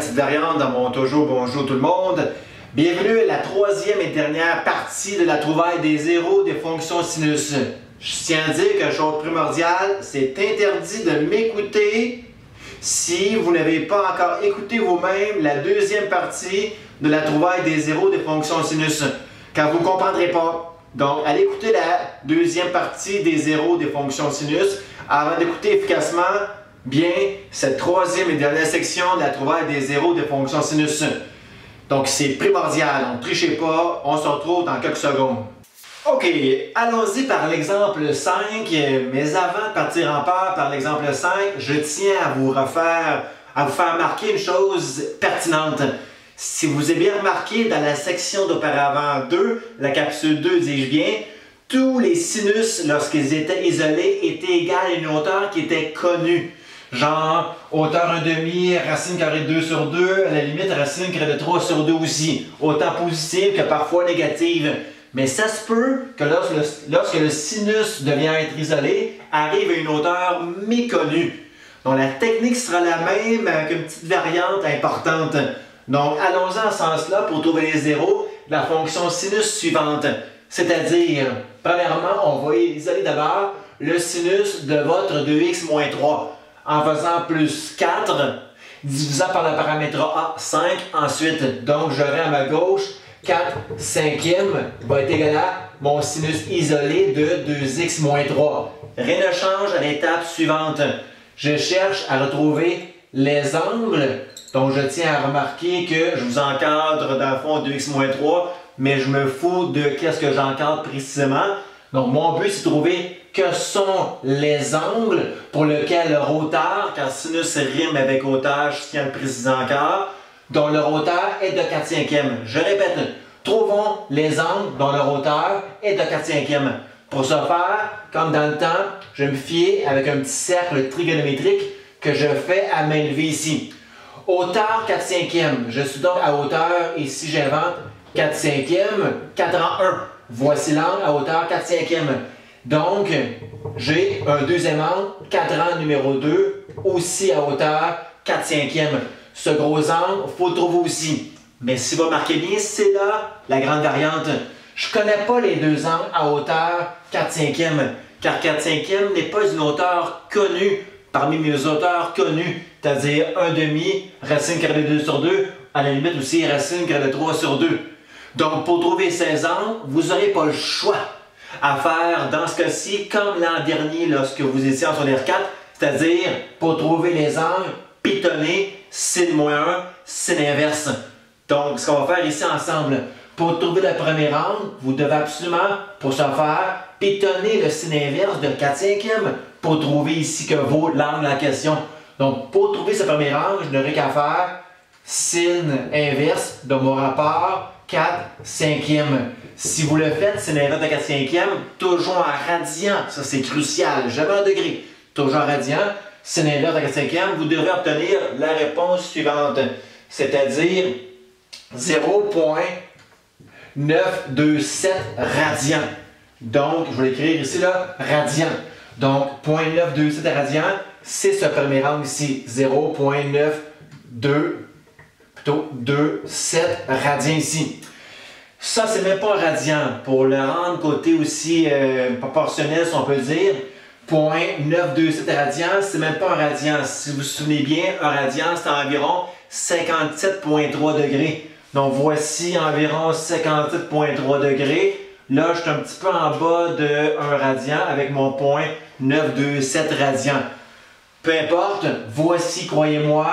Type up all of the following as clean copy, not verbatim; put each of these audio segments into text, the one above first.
petite variante dans mon toujours bonjour tout le monde. Bienvenue à la troisième et dernière partie de la trouvaille des zéros des fonctions sinus. Je tiens à dire que chose primordiale, c'est interdit de m'écouter si vous n'avez pas encore écouté vous-même la deuxième partie de la trouvaille des zéros des fonctions sinus, car vous ne comprendrez pas. Donc, allez écouter la deuxième partie des zéros des fonctions sinus avant d'écouter efficacement bien cette troisième et dernière section de la trouvaille des zéros des fonctions sinus. Donc, c'est primordial. On ne trichez pas. On se retrouve dans quelques secondes. OK, allons-y par l'exemple 5. Mais avant de partir en peur par l'exemple 5, je tiens à vous faire marquer une chose pertinente. Si vous avez bien remarqué dans la section d'auparavant 2, la capsule 2, dis-je bien, tous les sinus, lorsqu'ils étaient isolés, étaient égaux à une hauteur qui était connue. Genre, hauteur 1/2, racine carrée de 2 sur 2, à la limite, racine carrée de 3 sur 2 aussi. Autant positive que parfois négative. Mais ça se peut que lorsque le sinus devient être isolé, arrive à une hauteur méconnue. Donc, la technique sera la même avec une petite variante importante. Donc, allons-y en ce sens-là pour trouver les zéros de la fonction sinus suivante. C'est-à-dire, premièrement, on va isoler d'abord le sinus de votre 2x moins 3 en faisant plus 4 divisant par le paramètre A, 5 ensuite. Donc, j'aurai à ma gauche 4 cinquièmes va être égal à mon sinus isolé de 2x moins 3. Rien ne change à l'étape suivante. Je cherche à retrouver les angles. Donc, je tiens à remarquer que je vous encadre dans le fond 2x moins 3, mais je me fous de qu'est-ce que j'encadre précisément. Donc, mon but, c'est de trouver que sont les angles pour lesquels leur hauteur, car sinus rime avec hauteur, je tiens à le préciser encore, dont leur hauteur est de 4 cinquièmes. Je répète, trouvons les angles dont leur hauteur est de 4 cinquièmes. Pour ce faire, comme dans le temps, je me fie avec un petit cercle trigonométrique que je fais à main levée ici. Hauteur 4 cinquièmes. Je suis donc à hauteur, ici j'invente 4 cinquièmes, 4 en 1. Voici l'angle à hauteur 4 cinquièmes. Donc, j'ai un deuxième angle, cadran numéro 2, aussi à hauteur 4 cinquièmes. Ce gros angle, il faut le trouver aussi. Mais si vous remarquez bien, c'est là la grande variante. Je ne connais pas les deux angles à hauteur 4 cinquièmes, car 4 cinquièmes n'est pas une hauteur connue parmi mes hauteurs connues, c'est-à-dire 1/2, racine carrée de 2 sur 2, à la limite aussi racine carrée de 3 sur 2. Donc, pour trouver ces angles, vous n'aurez pas le choix à faire dans ce cas-ci, comme l'an dernier lorsque vous étiez en secondaire 4, c'est-à-dire pour trouver les angles, pitonner, sin moins 1, sin inverse. Donc, ce qu'on va faire ici ensemble, pour trouver le premier angle, vous devez absolument, pour ce faire, pitonner le sin inverse de 4 cinquièmes pour trouver ici que vaut l'angle en question. Donc, pour trouver ce premier angle, je n'aurai qu'à faire sin inverse de mon rapport 4 cinquièmes. Si vous le faites, sin inverse de 4 cinquièmes, toujours en radian, ça c'est crucial, jamais en degré, toujours en radian, sin inverse de 4 cinquièmes, vous devrez obtenir la réponse suivante, c'est-à-dire 0.927 radians. Donc, je vais l'écrire ici, là, radian. Donc, 0.927 radians, c'est ce premier angle ici, 0.927 radians ici. Ça, c'est même pas un radian. Pour le rendre côté aussi proportionnel, si on peut dire, 0.927 radians, c'est même pas un radian. Si vous vous souvenez bien, un radian, c'est environ 57,3 degrés. Donc, voici environ 57,3 degrés. Là, je suis un petit peu en bas de 1 radian avec mon 0.927 radians. Peu importe, voici, croyez-moi,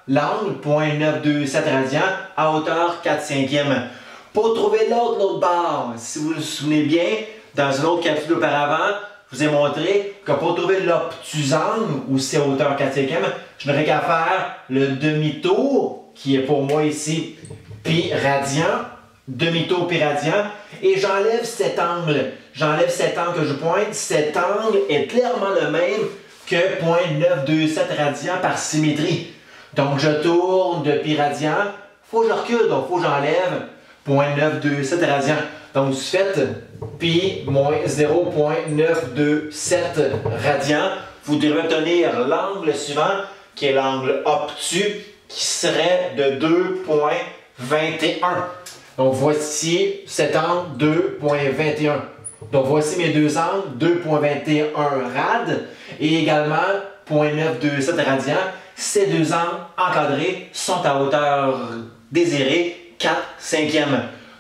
l'angle 0.927 radians à hauteur 4 cinquièmes. Pour trouver l'autre barre, si vous vous souvenez bien, dans une autre capsule auparavant, je vous ai montré que pour trouver l'obtusangle, ou c'est à hauteur 4 cinquièmes, je n'aurai qu'à faire le demi-tour, qui est pour moi ici pi radian, demi-tour pi radian, et j'enlève cet angle. J'enlève cet angle que je pointe. Cet angle est clairement le même que 0.927 radians par symétrie. Donc, je tourne de pi radian. Il faut que je recule, donc il faut que j'enlève 0.927 radians. Donc, vous faites pi moins 0.927 radians. Vous devrez obtenir l'angle suivant, qui est l'angle obtus, qui serait de 2,21. Donc voici cet angle 2,21. Donc voici mes deux angles, 2,21 rad et également 0,927 radians. Ces deux angles encadrés sont à hauteur désirée 4/5.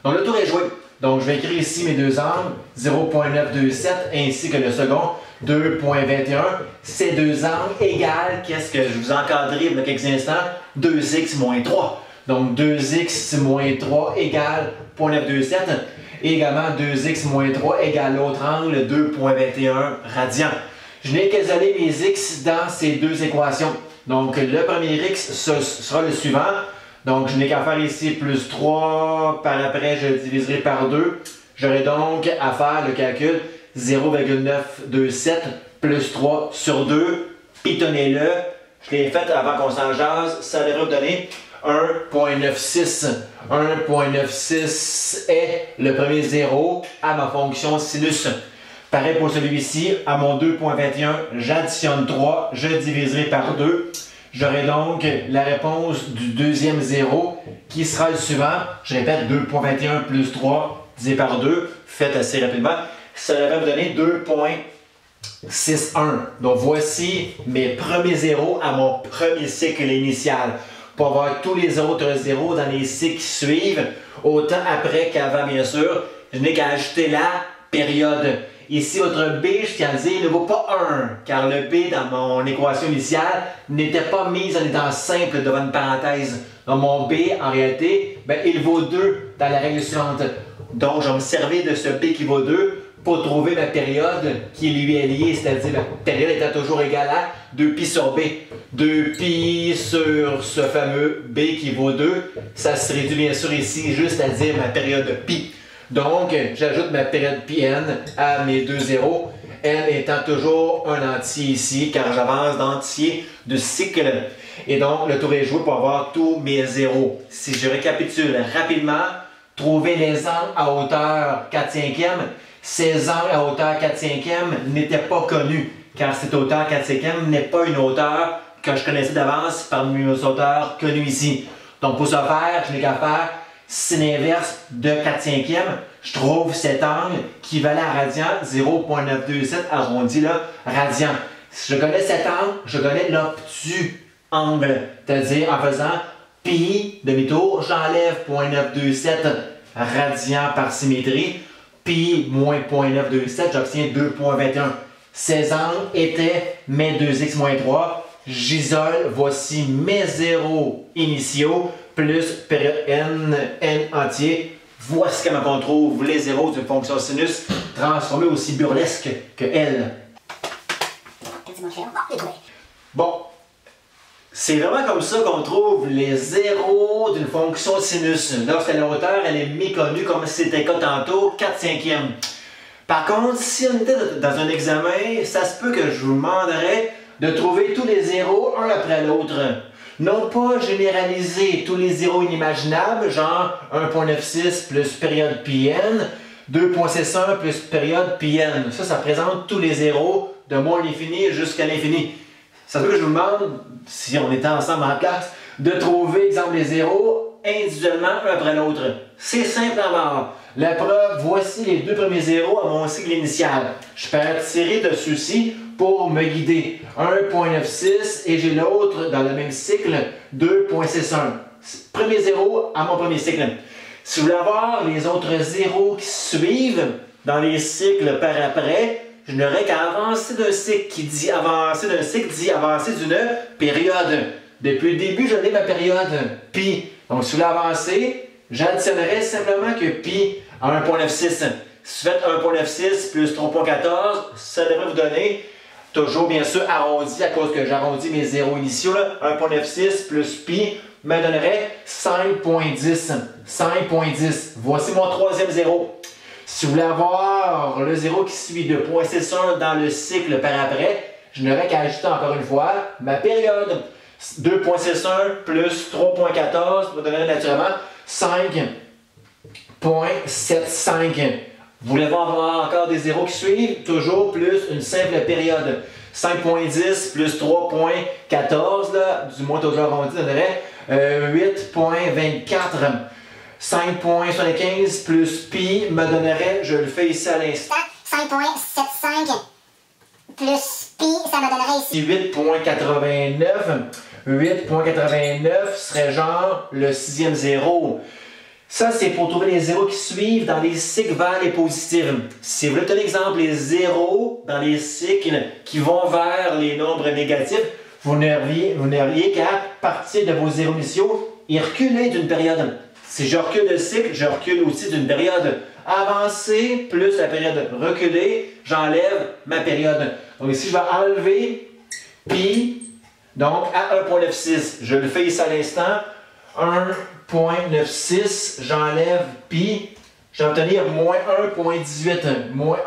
Donc le tour est joué. Donc je vais écrire ici mes deux angles, 0,927 ainsi que le second, 2,21. Ces deux angles égales, qu'est-ce que je vous ai encadré il y a quelques instants? 2x moins 3. Donc 2x moins 3 égale 0,927. Et également 2x moins 3 égale l'autre angle, 2,21 radians. Je n'ai qu'isolé mes x dans ces deux équations. Donc le premier x sera le suivant. Donc je n'ai qu'à faire ici plus 3, par après je diviserai par 2. J'aurai donc à faire le calcul 0,927 plus 3 sur 2. Pitonnez-le. Je l'ai fait avant qu'on s'en jase. Ça devrait vous donner 1,96. 1,96 est le premier zéro à ma fonction sinus. Pareil pour celui-ci, à mon 2,21, j'additionne 3, je diviserai par 2. J'aurai donc la réponse du deuxième zéro qui sera le suivant. Je répète, 2,21 plus 3 divisé par 2, faites assez rapidement. Ça devrait vous donner 2,61. Donc voici mes premiers zéros à mon premier cycle initial. Pour avoir tous les autres zéros dans les cycles qui suivent, autant après qu'avant bien sûr, je n'ai qu'à ajouter la période. Ici, votre B, je tiens à dire, ne vaut pas 1, car le B dans mon équation initiale n'était pas mis en étant simple devant une parenthèse. Donc mon B, en réalité, il vaut 2 dans la règle suivante. Donc, je vais me servir de ce B qui vaut 2 pour trouver ma période qui lui est liée, c'est-à-dire ma période étant toujours égale à 2π sur B. 2π sur ce fameux B qui vaut 2, ça se réduit bien sûr ici juste à dire ma période π. Donc, j'ajoute ma période πn à mes deux zéros, n étant toujours un entier ici, car j'avance d'entier de cycle. Et donc, le tour est joué pour avoir tous mes zéros. Si je récapitule rapidement, trouver les angles à hauteur 4/5, ces angles à hauteur 4/5 n'étaient pas connus, car cette hauteur 4/5 n'est pas une hauteur que je connaissais d'avance parmi mes hauteurs connues ici. Donc, pour ce faire, je n'ai qu'à faire sin inverse de 4/5, je trouve cet angle qui valait à radian 0,927 arrondi là, radian. Si je connais cet angle, je connais l'obtus angle, c'est-à-dire en faisant pi demi-tour, j'enlève 0,927 radian par symétrie, pi moins 0,927, j'obtiens 2,21. Ces angles étaient mes 2x moins 3. J'isole, voici mes zéros initiaux plus période n entier. Voici comment on trouve les zéros d'une fonction sinus transformée aussi burlesque que L. Bon, c'est vraiment comme ça qu'on trouve les zéros d'une fonction sinus. Lorsque la hauteur elle est méconnue, comme c'était le cas tantôt, 4/5. Par contre, si on était dans un examen, ça se peut que je vous demanderais de trouver tous les zéros un après l'autre. Non pas généraliser tous les zéros inimaginables, genre 1,96 plus période πn, 2,61 plus période πn. Ça présente tous les zéros de moins l'infini jusqu'à l'infini. Ça veut dire que je vous demande, si on était ensemble en classe, de trouver, exemple, les zéros individuellement un après l'autre. C'est simple à mort. La preuve, voici les deux premiers zéros à mon cycle initial. Je peux tirer de ceux-ci pour me guider. 1,96 et j'ai l'autre dans le même cycle, 2,61. Premier zéro à mon premier cycle. Si vous voulez avoir les autres zéros qui suivent dans les cycles par après, je n'aurai qu'à avancer d'un cycle qui dit avancer d'un cycle dit avancer d'une période. Depuis le début, je n'ai ma période pi. Donc si vous voulez avancer, j'additionnerai simplement que pi à 1,96. Si vous faites 1,96 plus 3,14, ça devrait vous donner, toujours bien sûr arrondi à cause que j'arrondis mes zéros initiaux, 1,96 plus pi me donnerait 5,10. 5,10. Voici mon troisième zéro. Si vous voulez avoir le zéro qui suit de 0,61 dans le cycle par après, je n'aurai qu'à ajouter encore une fois ma période. 2,61 plus 3,14 me donnerait naturellement 5,75. Vous voulez avoir encore des zéros qui suivent, toujours plus une simple période. 5,10 plus 3,14, du moins toujours arrondi, donnerait 8.24. 5.75 plus pi me donnerait, je le fais ici à l'instant, 5.75 plus pi, ça me donnerait ici 8.89. 8.89 serait genre le sixième zéro. Ça, c'est pour trouver les zéros qui suivent dans les cycles vers les positifs. Si vous voulez donner exemple, les zéros dans les cycles qui vont vers les nombres négatifs, vous n'auriez qu'à partir de vos zéros initiaux et reculer d'une période. Si je recule de cycle, je recule aussi d'une période avancée plus la période reculée, j'enlève ma période. Donc ici, je vais enlever pi, donc à 1.96. Je le fais ici à l'instant. 1.96, j'enlève pi, je vais obtenir moins 1.18. Moins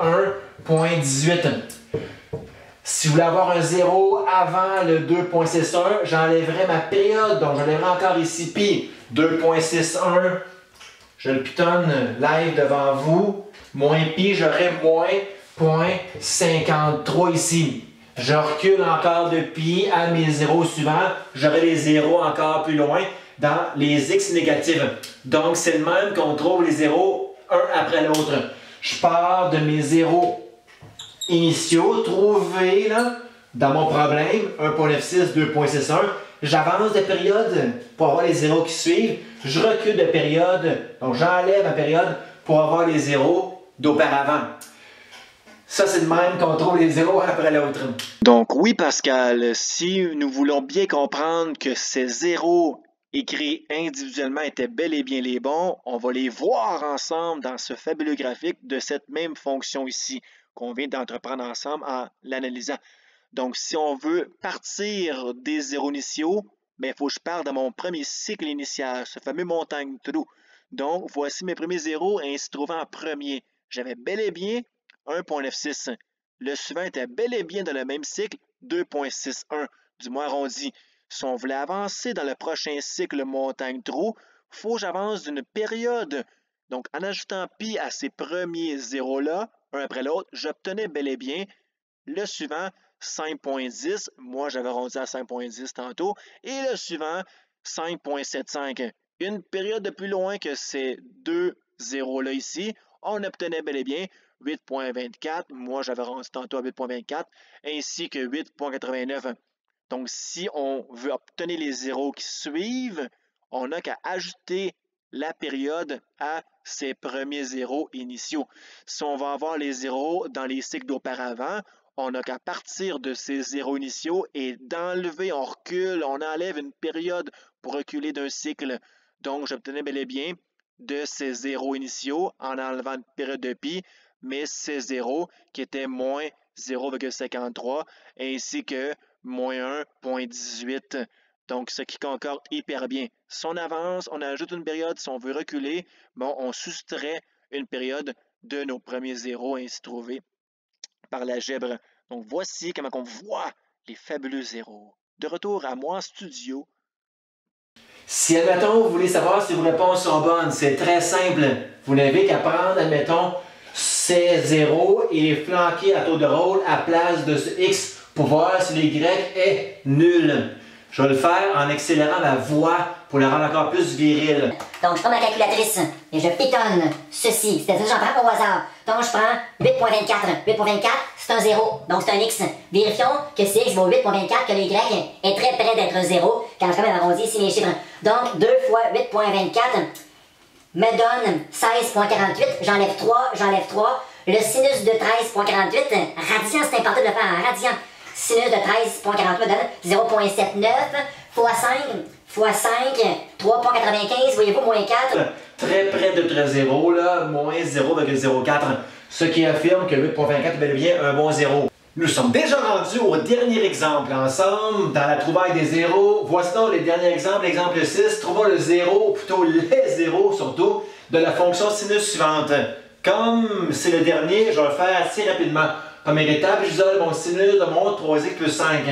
1.18. Si vous voulez avoir un 0 avant le 2.61, j'enlèverai ma période, donc j'enlèverai encore ici pi. 2.61, je le pitonne live devant vous. Moins pi, j'aurai moins 0.53 ici. Je recule encore de pi à mes zéros suivants. J'aurai les zéros encore plus loin dans les x négatifs. Donc, c'est le même qu'on trouve les zéros un après l'autre. Je pars de mes zéros initiaux trouvés là, dans mon problème, 1.96, 2.61. J'avance de période pour avoir les zéros qui suivent. Je recule de période, donc j'enlève ma période pour avoir les zéros d'auparavant. Ça, c'est le même qu'on trouve les zéros après l'autre. Donc oui, Pascal, si nous voulons bien comprendre que ces zéros écrits individuellement étaient bel et bien les bons, on va les voir ensemble dans ce fabuleux graphique de cette même fonction ici qu'on vient d'entreprendre ensemble en l'analysant. Donc, si on veut partir des zéros initiaux, il faut que je parte de mon premier cycle initial, ce fameux montagne trou. Donc, voici mes premiers zéros ainsi trouvés en premier. J'avais bel et bien 1.96. Le suivant était bel et bien dans le même cycle, 2.61, du moins arrondi. Si on voulait avancer dans le prochain cycle montagne trou, il faut que j'avance d'une période. Donc, en ajoutant pi à ces premiers zéros-là, un après l'autre, j'obtenais bel et bien le suivant, 5.10. Moi, j'avais arrondi à 5.10 tantôt. Et le suivant, 5.75. Une période de plus loin que ces deux zéros-là ici, on obtenait bel et bien 8.24. Moi, j'avais arrondi tantôt à 8.24, ainsi que 8.89. Donc, si on veut obtenir les zéros qui suivent, on n'a qu'à ajouter la période à ces premiers zéros initiaux. Si on va avoir les zéros dans les cycles d'auparavant, on n'a qu'à partir de ces zéros initiaux et d'enlever, on recule, on enlève une période pour reculer d'un cycle. Donc, j'obtenais bel et bien de ces zéros initiaux en enlevant une période de pi, mais ces zéros qui étaient moins 0,53 ainsi que moins 1.18. Donc, ce qui concorde hyper bien. Si on avance, on ajoute une période. Si on veut reculer, bon, on soustrait une période de nos premiers zéros ainsi trouvés par l'algèbre. Donc, voici comment on voit les fabuleux zéros. De retour à moi en studio. Si, admettons, vous voulez savoir si vos réponses sont bonnes, c'est très simple. Vous n'avez qu'à prendre, admettons, ces zéros et les flanquer à tour de rôle à place de ce x pour voir si le y est nul. Je vais le faire en accélérant ma voix pour la rendre encore plus virile. Donc, je prends ma calculatrice et je pitonne ceci. C'est-à-dire que j'en prends au hasard. Donc, je prends 8.24. 8.24, c'est un 0. Donc, c'est un x. Vérifions que si x vaut 8.24, que le y est très près d'être 0, quand je même arrondi ici mes chiffres. Donc, 2 fois 8.24 me donne 16.48. J'enlève 3, j'enlève 3. Le sinus de 13.48, radian, c'est important de le faire en radian. Sinus de 13.48 donne 0.79 fois 5 fois 5, 3.95, voyez-vous, moins 4. Très près de 0, là, moins 0,04. Ce qui affirme que 8.24 est bel et bien un bon zéro. Nous sommes déjà rendus au dernier exemple ensemble dans la trouvaille des zéros. Voici donc les derniers exemples. Exemple 6, trouvons le zéro, ou plutôt les zéros surtout, de la fonction sinus suivante. Comme c'est le dernier, je vais le faire assez rapidement. Première étape, j'isole mon sinus de mon 3x plus 5.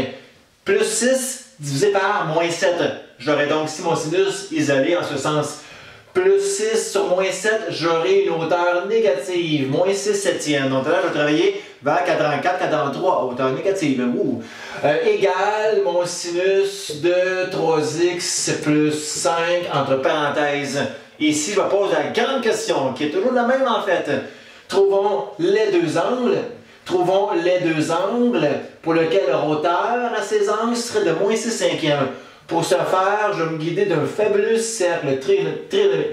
Plus 6 divisé par moins 7. J'aurai donc ici mon sinus isolé en ce sens. Plus 6 sur moins 7, j'aurai une hauteur négative, moins 6 septièmes. Donc là, je vais travailler vers 84, 83, hauteur négative. Égal mon sinus de 3x plus 5 entre parenthèses. Ici, je me pose la grande question, qui est toujours la même en fait. Trouvons les deux angles. Trouvons les deux angles pour lesquels leur hauteur à ces angles serait de moins 6 cinquièmes. Pour ce faire, je vais me guider d'un fabuleux cercle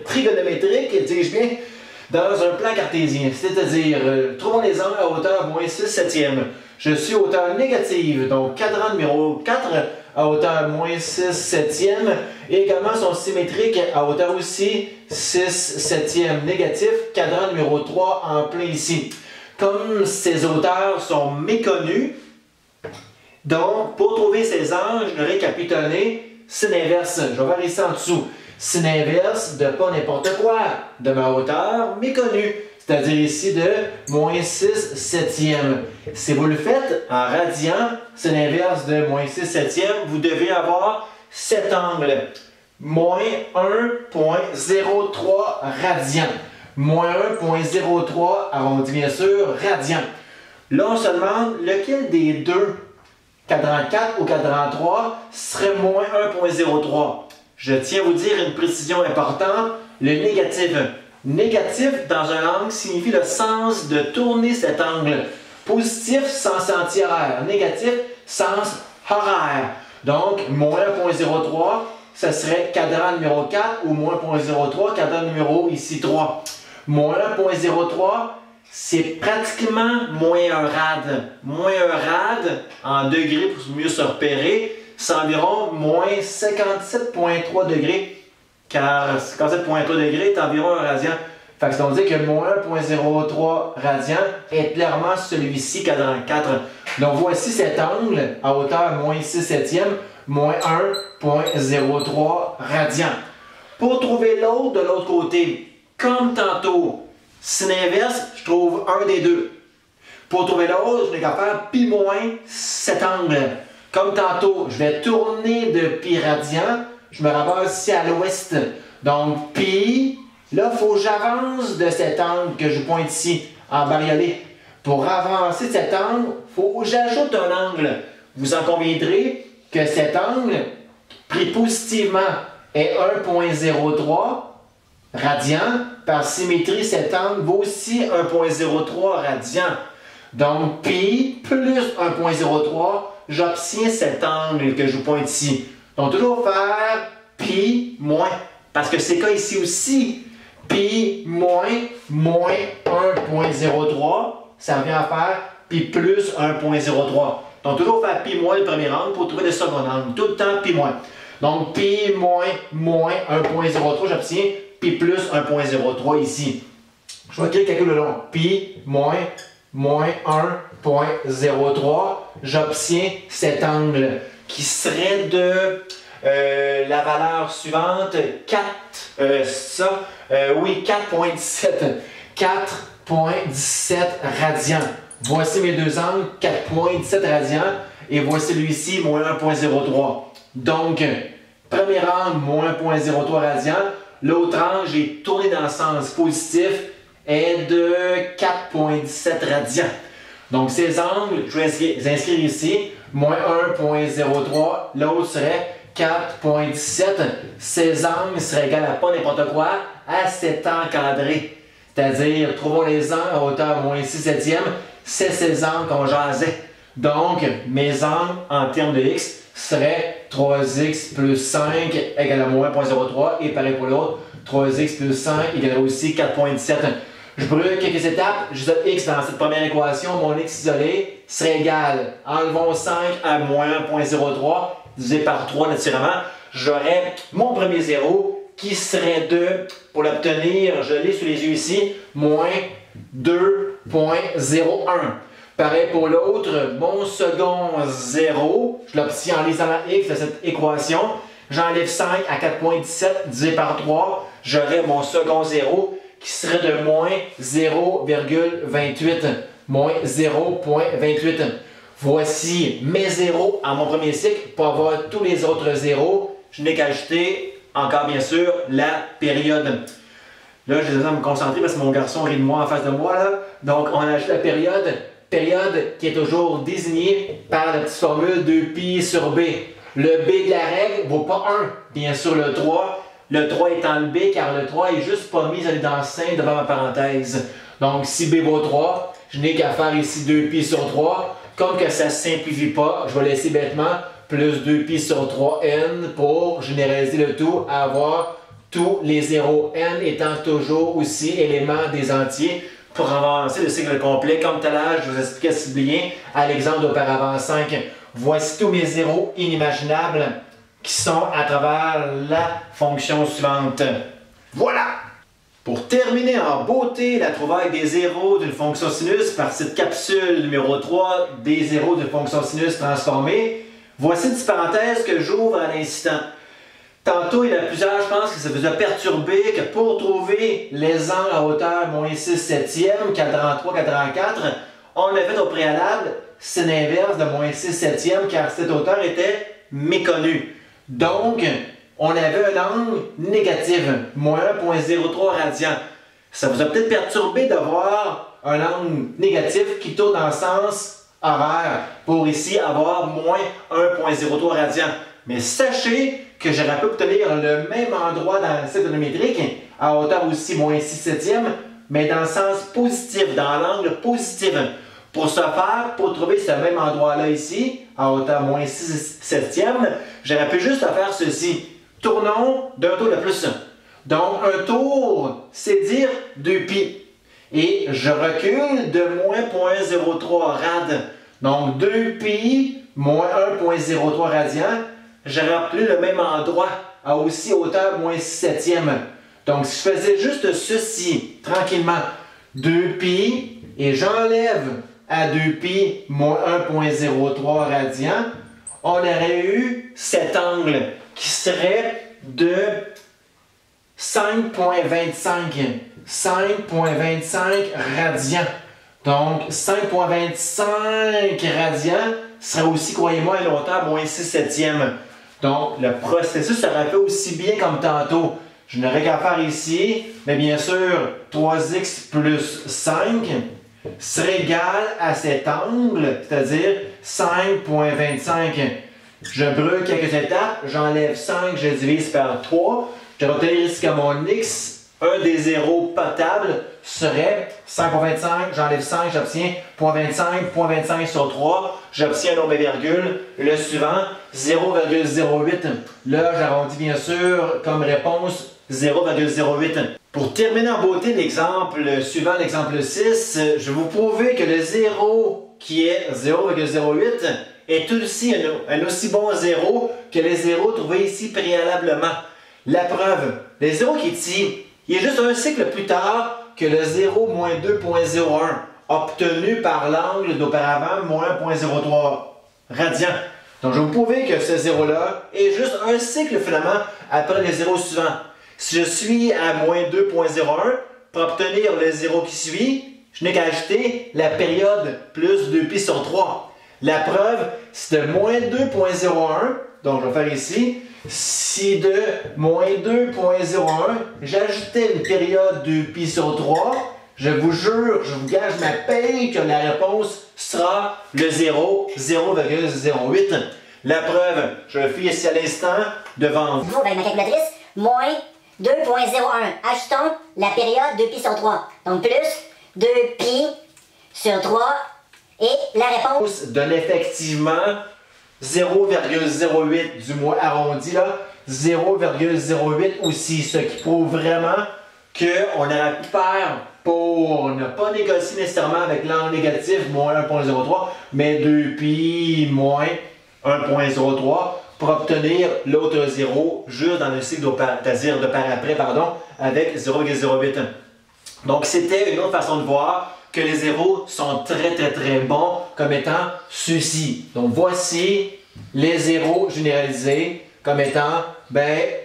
trigonométrique, dis-je bien, dans un plan cartésien. C'est-à-dire, trouvons les angles à hauteur moins 6 septièmes. Je suis à hauteur négative, donc cadran numéro 4 à hauteur moins 6 septièmes. Et également sont symétriques à hauteur aussi 6 septièmes négatif, cadran numéro 3 en plein ici. Comme ces hauteurs sont méconnues, donc pour trouver ces angles, je récapituler, sin inverse, je vais voir ici en dessous, sin inverse de pas n'importe quoi, de ma hauteur méconnue, c'est-à-dire ici de moins 6 septièmes. Si vous le faites en radian, sin inverse de moins 6 septièmes, vous devez avoir cet angle, moins 1,03 radian. Moins 1,03, arrondi bien sûr, radian. Là, on se demande lequel des deux, cadran 4 ou cadran 3, serait moins 1,03. Je tiens à vous dire une précision importante, le négatif. Négatif dans un angle signifie le sens de tourner cet angle. Positif, sens anti-horaire. Négatif, sens horaire. Donc, moins 1,03, ce serait cadran numéro 4 ou moins 1,03, cadran numéro ici 3. Moins 1,03, c'est pratiquement moins 1 rad. Moins 1 rad, en degrés pour mieux se repérer, c'est environ moins 57,3 degrés, car 57,3 degrés est environ 1 radian. Fait que ça veut dire que moins 1,03 radian est clairement celui-ci, cadran 4. Donc voici cet angle à hauteur moins 6 septièmes, moins 1,03 radian. Pour trouver l'autre de l'autre côté, comme tantôt, sin inverse, je trouve un des deux. Pour trouver l'autre, je n'ai qu'à faire pi moins cet angle. Comme tantôt, je vais tourner de pi radian, je me ramasse ici à l'ouest. Donc pi, là, il faut que j'avance de cet angle que je pointe ici, en bariolé. Pour avancer de cet angle, il faut que j'ajoute un angle. Vous en conviendrez que cet angle, pris positivement, est 1,03 radian. Par symétrie, cet angle vaut aussi 1,03 radian. Donc, pi plus 1,03, j'obtiens cet angle que je vous pointe ici. Donc, toujours faire pi moins, parce que c'est le cas ici aussi. Pi moins 1,03, ça revient à faire pi plus 1,03. Donc, toujours faire pi moins le premier angle pour trouver le second angle. Tout le temps pi moins. Donc, pi moins 1,03, j'obtiens pi plus 1,03 ici. Je vais écrire le calcul le long. Pi moins 1,03, j'obtiens cet angle qui serait de la valeur suivante, 4,17. 4,17 radians. Voici mes deux angles, 4,17 radians, et voici celui-ci, moins 1,03. Donc, premier angle, moins 1,03 radians. L'autre angle, j'ai tourné dans le sens positif, est de 4,17 radians. Donc, ces angles, je vais les inscrire ici, moins 1,03, l'autre serait 4,17. Ces angles seraient égaux à pas n'importe quoi, à cet encadré. C'est-à-dire, trouvons les angles à hauteur moins 6 septièmes, c'est ces angles qu'on jasait. Donc, mes angles en termes de x seraient 3x plus 5 égale à moins 1,03 et pareil pour l'autre, 3x plus 5 égale aussi 4,17. Je brûle quelques étapes, j'isole x dans cette première équation, mon x isolé serait égal, enlevons 5 à moins 1,03, divisé par 3 naturellement, j'aurais mon premier zéro qui serait 2, pour l'obtenir, je l'ai sous les yeux ici, moins 2,01. Pareil pour l'autre, mon second 0, je l'obtiens en lisant la x de cette équation, j'enlève 5 à 4,17 divisé par 3, j'aurai mon second 0 qui serait de moins 0,28. Moins 0,28. Voici mes zéros en mon premier cycle. Pour avoir tous les autres zéros, je n'ai qu'à ajouter encore bien sûr la période. Là, j'ai besoin de me concentrer parce que mon garçon rit de moi en face de moi. Là. Donc, on ajoute la période qui est toujours désignée par la petite formule 2pi sur b. Le b de la règle ne vaut pas 1, bien sûr le 3. Le 3 étant le b, car le 3 est juste pas mis dans le sein devant ma parenthèse. Donc, si b vaut 3, je n'ai qu'à faire ici 2pi sur 3. Comme que ça ne simplifie pas, je vais laisser bêtement plus 2pi sur 3n pour généraliser le tout à avoir tous les zéros, n étant toujours aussi élément des entiers pour avancer le cycle complet. Comme tout à l'heure, je vous expliquais si bien à l'exemple d'auparavant 5. Voici tous mes zéros inimaginables qui sont à travers la fonction suivante. Voilà! Pour terminer en beauté la trouvaille des zéros d'une fonction sinus par cette capsule numéro 3 des zéros d'une fonction sinus transformée, voici une petite parenthèse que j'ouvre à l'instant. Tantôt, il y en a plusieurs, je pense que ça vous a perturbé que pour trouver les angles à hauteur moins 6 septième, cadran 3, cadran 4, on a fait au préalable signe inverse de moins 6 septième car cette hauteur était méconnue. Donc, on avait un angle négatif, moins 1,03 radian. Ça vous a peut-être perturbé de voir un angle négatif qui tourne dans le sens horaire pour ici avoir moins 1,03 radian. Mais sachez que j'aurais pu obtenir le même endroit dans le cycle métrique, à hauteur aussi moins 6 septième, mais dans le sens positif, dans l'angle positif. Pour ce faire, pour trouver ce même endroit-là ici, à hauteur moins 6 septième, j'aurais pu juste faire ceci. Tournons d'un tour de plus. Donc, un tour, c'est dire 2pi. Et je recule de moins 0,03 rad. Donc, 2pi moins 1,03 radian. J'aurais obtenu le même endroit, à aussi hauteur moins 6 septième. Donc, si je faisais juste ceci, tranquillement, 2pi, et j'enlève à 2pi moins 1,03 radian, on aurait eu cet angle qui serait de 5,25 radians. Donc, 5,25 radians serait aussi, croyez-moi, une hauteur moins 6 septième. Donc, le processus serait fait aussi bien comme tantôt. Je n'aurais qu'à faire ici, mais bien sûr, 3x plus 5 serait égal à cet angle, c'est-à-dire 5,25. Je brûle quelques étapes, j'enlève 5, je divise par 3. Je vais obtenir ici que mon x, un des zéros potables, serait 5,25, j'enlève 5, j'obtiens 0,25, 0,25 sur 3, j'obtiens un nombre de virgules. Le suivant, 0,08. Là, j'arrondis bien sûr comme réponse 0,08. Pour terminer en beauté l'exemple suivant, l'exemple 6, je vais vous prouver que le 0 qui est 0,08 est aussi un aussi bon zéro que les zéros trouvés ici préalablement. La preuve, le 0 qui est ici, il est juste un cycle plus tard que le 0 moins 2,01 obtenu par l'angle d'auparavant moins 1,03 radian. Donc je vais vous prouver que ce 0-là est juste un cycle finalement après le 0 suivant. Si je suis à moins 2,01, pour obtenir le 0 qui suit, je n'ai qu'à ajouter la période plus 2pi sur 3. La preuve, c'est de moins 2,01, donc je vais faire ici, si de moins 2,01, j'ajoutais une période 2pi sur 3, je vous jure, je vous gage ma paye que la réponse sera le 0, 0,08. La preuve, je le fais ici à l'instant devant vous. Avec ma calculatrice, moins 2,01. Ajoutons la période 2pi sur 3. Donc plus 2pi sur 3 et la réponse donne effectivement 0,08 du moins arrondi là, 0,08 aussi, ce qui prouve vraiment qu'on aurait pu faire pour ne pas négocier nécessairement avec l'angle négatif moins 1,03, mais 2pi moins 1,03 pour obtenir l'autre 0 juste dans le cycle c'est-à-dire de par après, pardon, avec 0,08. Donc c'était une autre façon de voir que les zéros sont très bons comme étant ceux-ci. Donc voici les zéros généralisés comme étant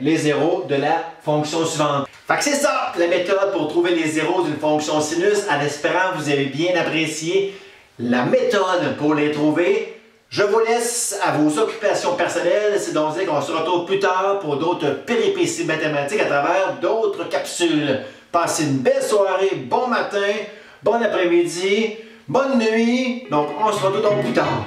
les zéros de la fonction suivante. Fait que c'est ça la méthode pour trouver les zéros d'une fonction sinus. En espérant que vous avez bien apprécié la méthode pour les trouver. Je vous laisse à vos occupations personnelles. C'est donc dire qu'on se retrouve plus tard pour d'autres péripéties mathématiques à travers d'autres capsules. Passez une belle soirée, bon matin, bon après-midi, bonne nuit. Donc on se retrouve donc plus tard.